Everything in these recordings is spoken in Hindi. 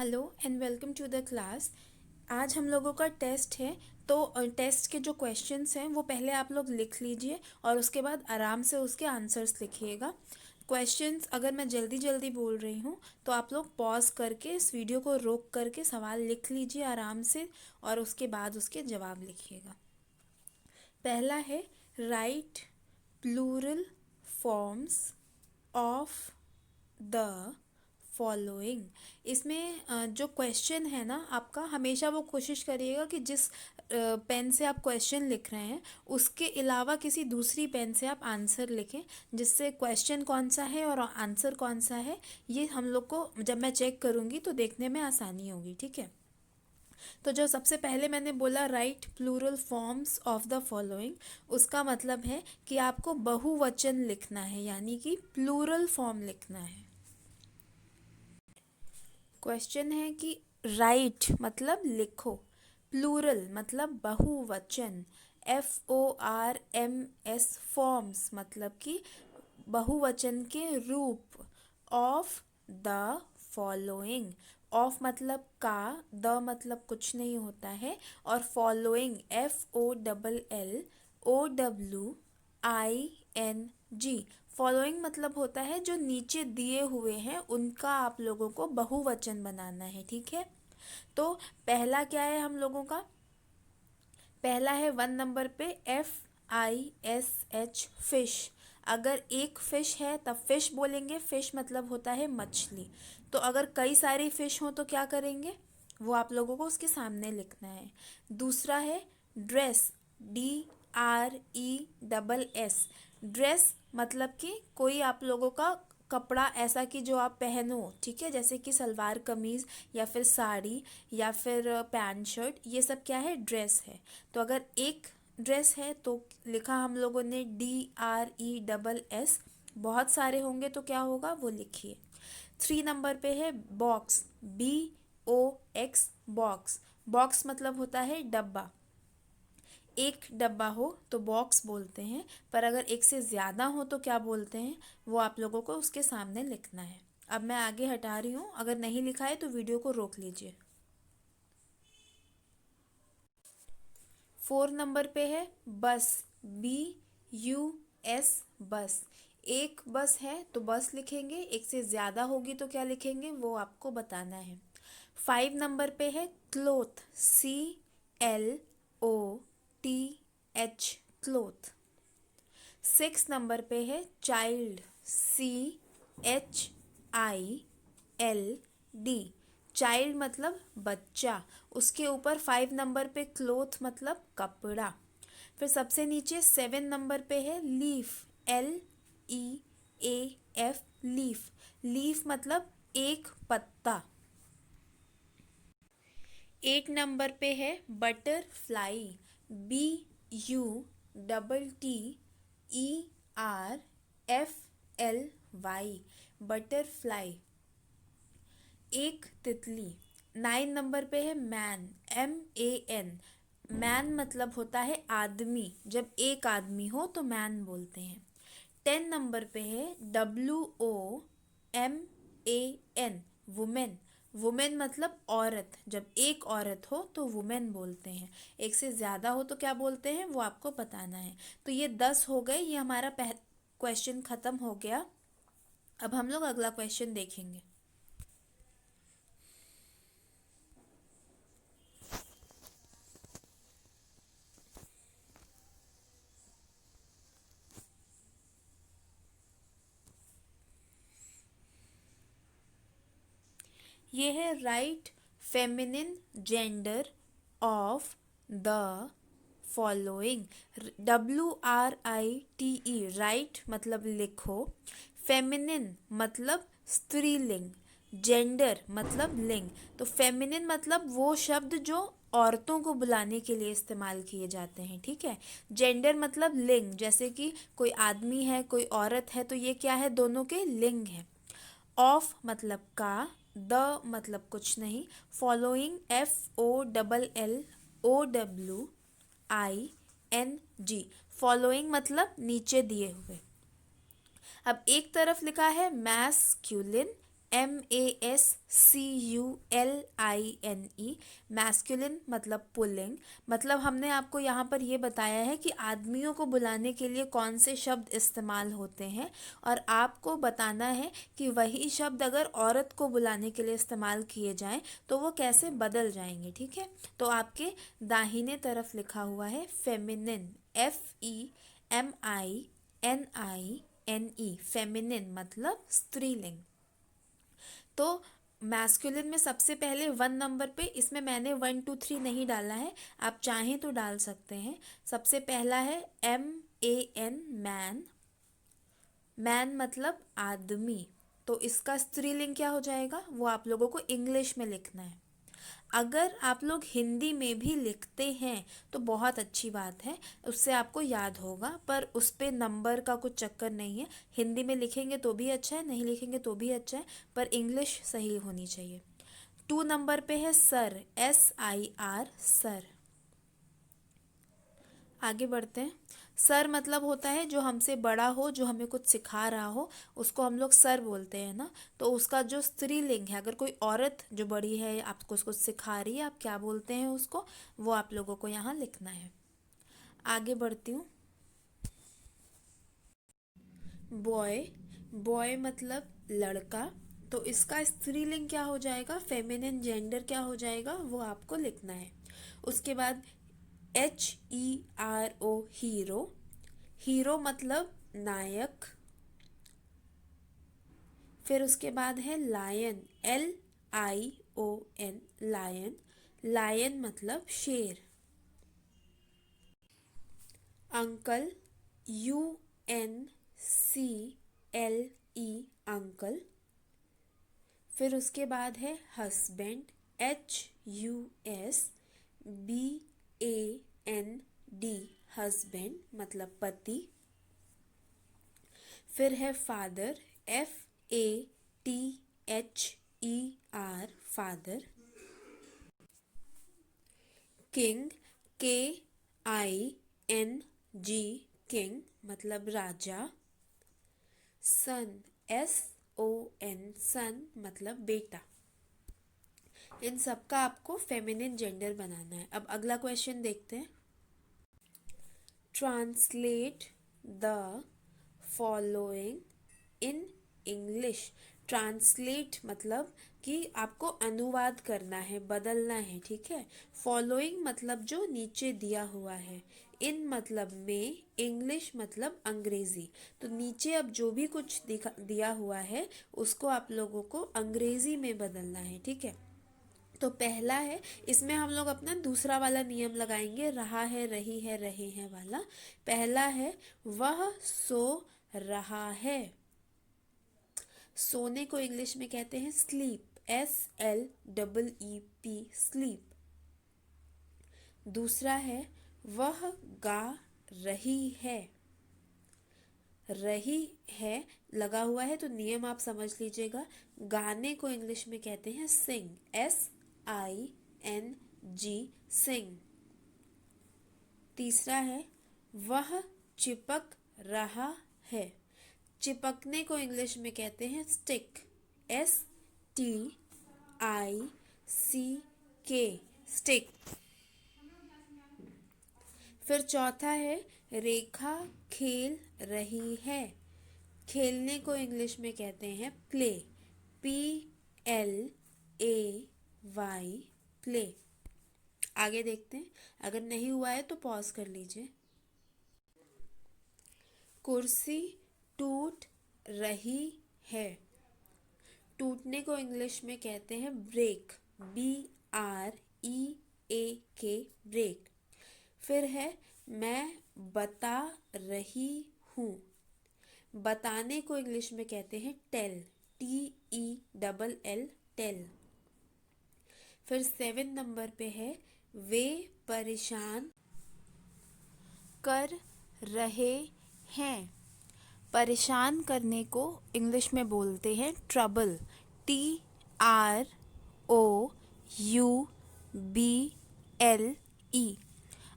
Hello and welcome to the class. आज हम लोगों का टेस्ट है। तो टेस्ट के जो क्वेश्चंस हैं वो पहले आप लोग लिख लीजिए और उसके बाद आराम से उसके आंसर्स लिखिएगा। क्वेश्चंस अगर मैं जल्दी जल्दी बोल रही हूँ तो आप लोग पॉज करके इस वीडियो को रोक करके सवाल लिख लीजिए आराम से और उसके बाद उसके जवाब लिखिएगा। पहला है write plural forms of the following. इसमें जो क्वेश्चन है ना आपका, हमेशा वो कोशिश करिएगा कि जिस पेन से आप क्वेश्चन लिख रहे हैं उसके अलावा किसी दूसरी पेन से आप आंसर लिखें, जिससे क्वेश्चन कौन सा है और आंसर कौन सा है ये हम लोग को जब मैं चेक करूँगी तो देखने में आसानी होगी। ठीक है, तो जो सबसे पहले मैंने बोला write plural forms of the following, उसका मतलब है कि आपको बहुवचन लिखना है, यानी कि प्लूरल फॉर्म लिखना है। क्वेश्चन है कि राइट मतलब लिखो, प्लूरल मतलब बहुवचन, FORMS फॉर्म्स मतलब कि बहुवचन के रूप, ऑफ द फॉलोइंग। ऑफ मतलब का, द मतलब कुछ नहीं होता है, और फॉलोइंग FOLLOWING। फॉलोइंग मतलब होता है जो नीचे दिए हुए हैं उनका आप लोगों को बहुवचन बनाना है। ठीक है, तो पहला क्या है हम लोगों का, पहला है 1 नंबर पे FISH फिश। अगर एक फिश है तब फिश बोलेंगे, फिश मतलब होता है मछली। तो अगर कई सारी फिश हो तो क्या करेंगे, वो आप लोगों को उसके सामने लिखना है। दूसरा है ड्रेस, DRESS। ड्रेस मतलब कि कोई आप लोगों का कपड़ा ऐसा कि जो आप पहनो, ठीक है, जैसे कि सलवार कमीज़ या फिर साड़ी या फिर पैंट शर्ट, ये सब क्या है, ड्रेस है। तो अगर एक ड्रेस है तो लिखा हम लोगों ने DRESS। बहुत सारे होंगे तो क्या होगा वो लिखिए। 3 नंबर पे है बॉक्स, BOX बॉक्स। बॉक्स मतलब होता है डब्बा। एक डब्बा हो तो बॉक्स बोलते हैं, पर अगर एक से ज़्यादा हो तो क्या बोलते हैं, वो आप लोगों को उसके सामने लिखना है। अब मैं आगे हटा रही हूँ, अगर नहीं लिखा है तो वीडियो को रोक लीजिए। 4 नंबर पे है बस, BUS बस। एक बस है तो बस लिखेंगे, एक से ज़्यादा होगी तो क्या लिखेंगे वो आपको बताना है। 5 नंबर पे है क्लोथ, CLOTH क्लोथ। 6 नंबर पे है चाइल्ड, CHILD चाइल्ड मतलब बच्चा। उसके ऊपर 5 नंबर पे क्लोथ मतलब कपड़ा। फिर सबसे नीचे 7 नंबर पे है लीफ, LEAF लीफ। लीफ मतलब एक पत्ता। 8 नंबर पे है बटरफ्लाई, BUTTERFLY बटरफ्लाई, एक तितली। 9 नंबर पे है मैन, MAN। मैन मतलब होता है आदमी, जब एक आदमी हो तो मैन बोलते हैं। 10 नंबर पे है WOMAN वुमेन। वुमेन मतलब औरत, जब एक औरत हो तो वुमेन बोलते हैं, एक से ज़्यादा हो तो क्या बोलते हैं वो आपको बताना है। तो ये 10 हो गए, ये हमारा क्वेश्चन ख़त्म हो गया। अब हम लोग अगला क्वेश्चन देखेंगे। ये है right feminine gender of the following. WRITE right मतलब लिखो, फेमिनिन मतलब स्त्रीलिंग, जेंडर मतलब लिंग। तो फेमिनिन मतलब वो शब्द जो औरतों को बुलाने के लिए इस्तेमाल किए जाते हैं। ठीक है, जेंडर मतलब लिंग, जैसे कि कोई आदमी है कोई औरत है तो ये क्या है, दोनों के लिंग हैं। ऑफ मतलब का, द मतलब कुछ नहीं, फॉलोइंग FOLLOWING फॉलोइंग मतलब नीचे दिए हुए। अब एक तरफ लिखा है मैस्क्यूलिन MASCULINE, मैस्कुलिन मतलब पुल्लिंग। मतलब हमने आपको यहाँ पर ये बताया है कि आदमियों को बुलाने के लिए कौन से शब्द इस्तेमाल होते हैं, और आपको बताना है कि वही शब्द अगर औरत को बुलाने के लिए इस्तेमाल किए जाएं तो वो कैसे बदल जाएंगे। ठीक है, तो आपके दाहिने तरफ लिखा हुआ है फेमिनिन, FEMININE, फेमिनिन मतलब स्त्रीलिंग। तो मैस्कुलिन में सबसे पहले 1 नंबर पे, इसमें मैंने 1 2 3 नहीं डाला है, आप चाहें तो डाल सकते हैं। सबसे पहला है MAN, मैन। मैन मतलब आदमी, तो इसका स्त्रीलिंग क्या हो जाएगा वो आप लोगों को इंग्लिश में लिखना है। अगर आप लोग हिंदी में भी लिखते हैं तो बहुत अच्छी बात है, उससे आपको याद होगा, पर उस पे नंबर का कुछ चक्कर नहीं है। हिंदी में लिखेंगे तो भी अच्छा है, नहीं लिखेंगे तो भी अच्छा है, पर इंग्लिश सही होनी चाहिए। 2 नंबर पे है सर, SIR, सर। आगे बढ़ते हैं। सर मतलब होता है जो हमसे बड़ा हो, जो हमें कुछ सिखा रहा हो, उसको हम लोग सर बोलते हैं ना। तो उसका जो स्त्रीलिंग है, अगर कोई औरत जो बड़ी है आपको कुछ सिखा रही है, आप क्या बोलते हैं उसको, वो आप लोगों को यहाँ लिखना है। आगे बढ़ती हूँ। बॉय, बॉय मतलब लड़का, तो इसका स्त्रीलिंग क्या हो जाएगा, फेमिनिन जेंडर क्या हो जाएगा वो आपको लिखना है। उसके बाद HERO, हीरो। हीरो मतलब नायक। फिर उसके बाद है लायन, LION, लायन। लायन मतलब शेर। Uncle, UNCLE, uncle. फिर उसके बाद है हस्बैंड, HUSBAND, हस्बैंड मतलब पति। फिर है father, FATHER, father. King, KING, king मतलब राजा। सन, SON, सन मतलब बेटा। इन सब का आपको फेमिनिन जेंडर बनाना है। अब अगला क्वेश्चन देखते हैं। Translate the following in English. Translate मतलब कि आपको अनुवाद करना है, बदलना है। ठीक है, फॉलोइंग मतलब जो नीचे दिया हुआ है, इन मतलब में, इंग्लिश मतलब अंग्रेजी। तो नीचे अब जो भी कुछ दिया हुआ है उसको आप लोगों को अंग्रेजी में बदलना है। ठीक है, तो पहला है, इसमें हम लोग अपना दूसरा वाला नियम लगाएंगे, रहा है, रही है, रहे हैं वाला। पहला है वह सो रहा है। सोने को इंग्लिश में कहते हैं स्लीप, SLEEP, स्लीप। दूसरा है वह गा रही है। रही है लगा हुआ है तो नियम आप समझ लीजिएगा। गाने को इंग्लिश में कहते हैं सिंग, SING, सिंग। तीसरा है वह चिपक रहा है। चिपकने को इंग्लिश में कहते हैं स्टिक, STICK, स्टिक। फिर चौथा है रेखा खेल रही है। खेलने को इंग्लिश में कहते हैं प्ले, PLAY, प्ले। आगे देखते हैं, अगर नहीं हुआ है तो पॉज कर लीजिए। कुर्सी टूट रही है। टूटने को इंग्लिश में कहते हैं ब्रेक, BREAK, ब्रेक। फिर है मैं बता रही हूँ। बताने को इंग्लिश में कहते हैं टेल, TELL, टेल। फिर 7 नंबर पे है वे परेशान कर रहे हैं। परेशान करने को इंग्लिश में बोलते हैं ट्रबल, TROUBLE।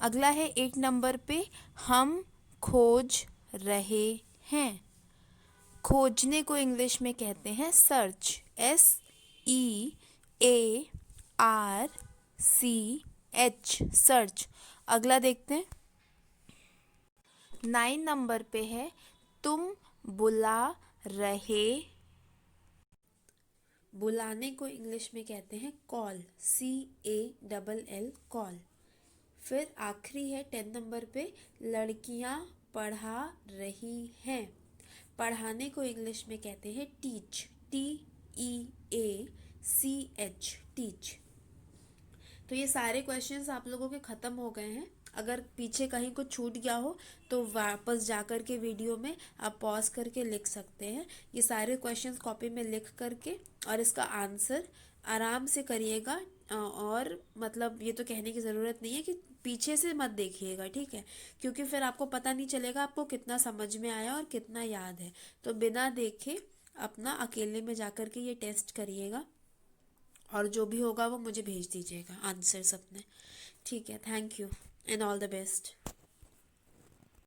अगला है 8 नंबर पे हम खोज रहे हैं। खोजने को इंग्लिश में कहते हैं सर्च, SEARCH, सर्च। अगला देखते हैं। 9 नंबर पे है तुम बुला रहे। बुलाने को इंग्लिश में कहते हैं कॉल, CALL, कॉल। फिर आखिरी है 10 नंबर पे लड़कियां पढ़ा रही हैं। पढ़ाने को इंग्लिश में कहते हैं टीच, TEACH, टीच। तो ये सारे क्वेश्चंस आप लोगों के ख़त्म हो गए हैं। अगर पीछे कहीं कुछ छूट गया हो तो वापस जा कर के वीडियो में आप पॉज करके लिख सकते हैं। ये सारे क्वेश्चंस कॉपी में लिख करके और इसका आंसर आराम से करिएगा। और मतलब ये तो कहने की ज़रूरत नहीं है कि पीछे से मत देखिएगा, ठीक है, क्योंकि फिर आपको पता नहीं चलेगा आपको कितना समझ में आया और कितना याद है। तो बिना देखे अपना अकेले में जा कर के ये टेस्ट करिएगा और जो भी होगा वो मुझे भेज दीजिएगा आंसर्स अपने। ठीक है, thank you and all the best.